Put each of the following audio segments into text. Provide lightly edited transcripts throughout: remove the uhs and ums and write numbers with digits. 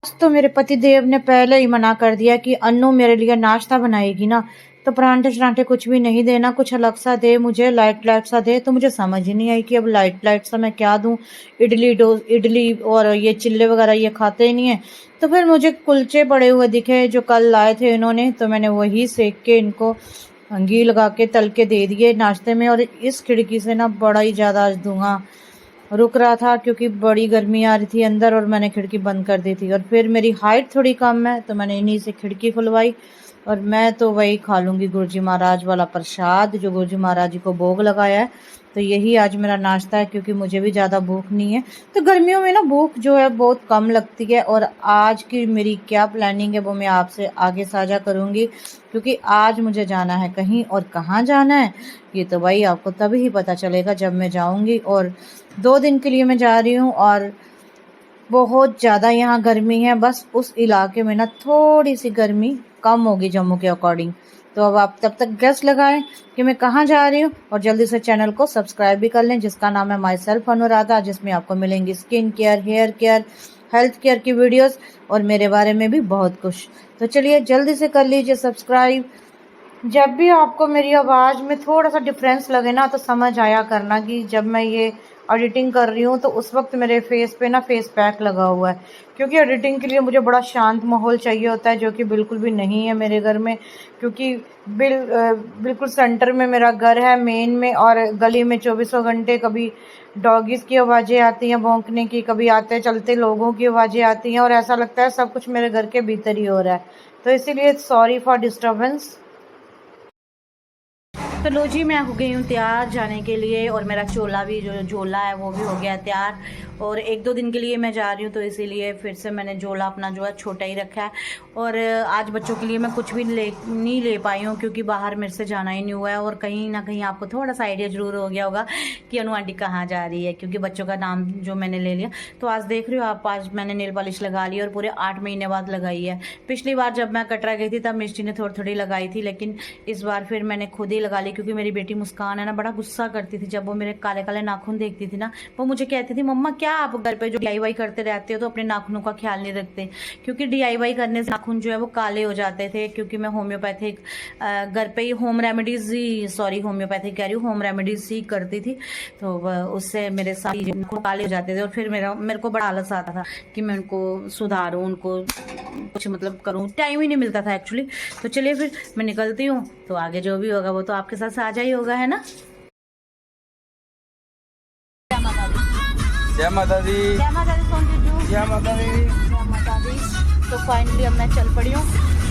तो मेरे पति देव ने पहले ही मना कर दिया कि अन्नू मेरे लिए नाश्ता बनाएगी ना तो परांठे शरांठे कुछ भी नहीं देना, कुछ अलग सा दे, मुझे लाइट लाइट सा दे। तो मुझे समझ ही नहीं आई कि अब लाइट लाइट सा मैं क्या दूं। इडली और ये चिल्ले वगैरह ये खाते ही नहीं है। तो फिर मुझे कुलचे पड़े हुए दिखे जो कल लाए थे इन्होंने, तो मैंने वही सेक के इनको घी लगा के तल के दे दिए नाश्ते में। और इस खिड़की से ना बड़ा ही ज़्यादा आज धुआं रुक रहा था क्योंकि बड़ी गर्मी आ रही थी अंदर और मैंने खिड़की बंद कर दी थी। और फिर मेरी हाइट थोड़ी कम है तो मैंने इन्हीं से खिड़की खुलवाई और मैं तो वही खा लूँगी गुरुजी महाराज वाला प्रसाद जो गुरुजी महाराज जी को भोग लगाया है। तो यही आज मेरा नाश्ता है क्योंकि मुझे भी ज़्यादा भूख नहीं है। तो गर्मियों में ना भूख जो है बहुत कम लगती है। और आज की मेरी क्या प्लानिंग है वो मैं आपसे आगे साझा करूँगी क्योंकि आज मुझे जाना है कहीं। और कहाँ जाना है ये तो भाई आपको तभी ही पता चलेगा जब मैं जाऊँगी। और 2 दिन के लिए मैं जा रही हूँ और बहुत ज़्यादा यहाँ गर्मी है। बस उस इलाके में ना थोड़ी सी गर्मी कम होगी जम्मू के अकॉर्डिंग। तो अब आप तब तक गेस लगाएं कि मैं कहाँ जा रही हूँ और जल्दी से चैनल को सब्सक्राइब भी कर लें जिसका नाम है माई सेल्फ अनुराधा, जिसमें आपको मिलेंगी skin care, hair care, health care की वीडियोस और मेरे बारे में भी बहुत कुछ। तो चलिए जल्दी से कर लीजिए सब्सक्राइब। जब भी आपको मेरी आवाज़ में थोड़ा सा डिफरेंस लगे ना तो समझ आया करना कि जब मैं ये एडिटिंग कर रही हूँ तो उस वक्त मेरे फेस पे ना फेस पैक लगा हुआ है क्योंकि एडिटिंग के लिए मुझे बड़ा शांत माहौल चाहिए होता है जो कि बिल्कुल भी नहीं है मेरे घर में। क्योंकि बिल्कुल सेंटर में मेरा घर है मेन में और गली में 24 घंटे कभी डॉगीज़ की आवाज़ें आती हैं भौंकने की, कभी आते चलते लोगों की आवाज़ें आती हैं और ऐसा लगता है सब कुछ मेरे घर के भीतर ही हो रहा है। तो इसीलिए सॉरी फॉर डिस्टर्बेंस। तो लो जी मैं हो गई हूँ तैयार जाने के लिए और मेरा चोला भी जो झोला है वो भी हो गया तैयार। और 1-2 दिन के लिए मैं जा रही हूँ तो इसीलिए फिर से मैंने झोला अपना जो है छोटा ही रखा है। और आज बच्चों के लिए मैं कुछ भी नहीं ले पाई हूँ क्योंकि बाहर मेरे से जाना ही नहीं हुआ है। और कहीं ना कहीं आपको थोड़ा सा आइडिया ज़रूर हो गया होगा कि अनु आंटी कहाँ जा रही है क्योंकि बच्चों का नाम जो मैंने ले लिया। तो आज देख रही हो आप, आज मैंने नेल पॉलिश लगा ली और पूरे 8 महीने बाद लगाई है। पिछली बार जब मैं कटरा गई थी तब मिष्टी ने थोड़ी थोड़ी लगाई थी लेकिन इस बार फिर मैंने खुद ही लगा ली क्योंकि मेरी बेटी मुस्कान है ना बड़ा गुस्सा करती थी जब वो मेरे काले काले नाखून देखती थी ना। वो मुझे कहती थी मम्मा क्या आप घर पे जो DIY करते रहते हो तो अपने नाखूनों का ख्याल नहीं रखते। क्योंकि DIY करने से नाखून जो है वो काले हो जाते थे क्योंकि मैं होम्योपैथिक घर पे ही होम्योपैथिक कह रही हूँ होम रेमेडीज ही करती थी। तो उससे मेरे साथ काले हो जाते थे और फिर मेरे को बड़ा आलस आता था कि मैं उनको सुधारूँ, उनको कुछ मतलब करूँ, टाइम ही नहीं मिलता था एक्चुअली। तो चलिए फिर मैं निकलती हूँ तो आगे जो भी होगा वो तो आपके साथ साझा ही होगा, है ना। जय माता दी। जय माता दी सोन जीजू। जय माता दी। जय माता दी। तो फाइनली अब मैं चल पड़ी हूँ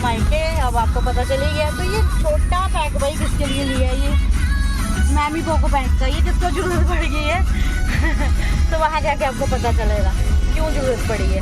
मायके। अब आपको पता चली गया। तो ये छोटा पैक भाई किसके लिए लिया है, ये मैमी पोको पैंट का, ये जिसको जरूरत पड़ गई है तो वहाँ जाके आपको पता चलेगा क्यों जरूरत पड़ी है।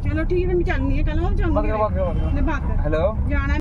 चलो ठीक है मैं चलनी है कल हेलो जाना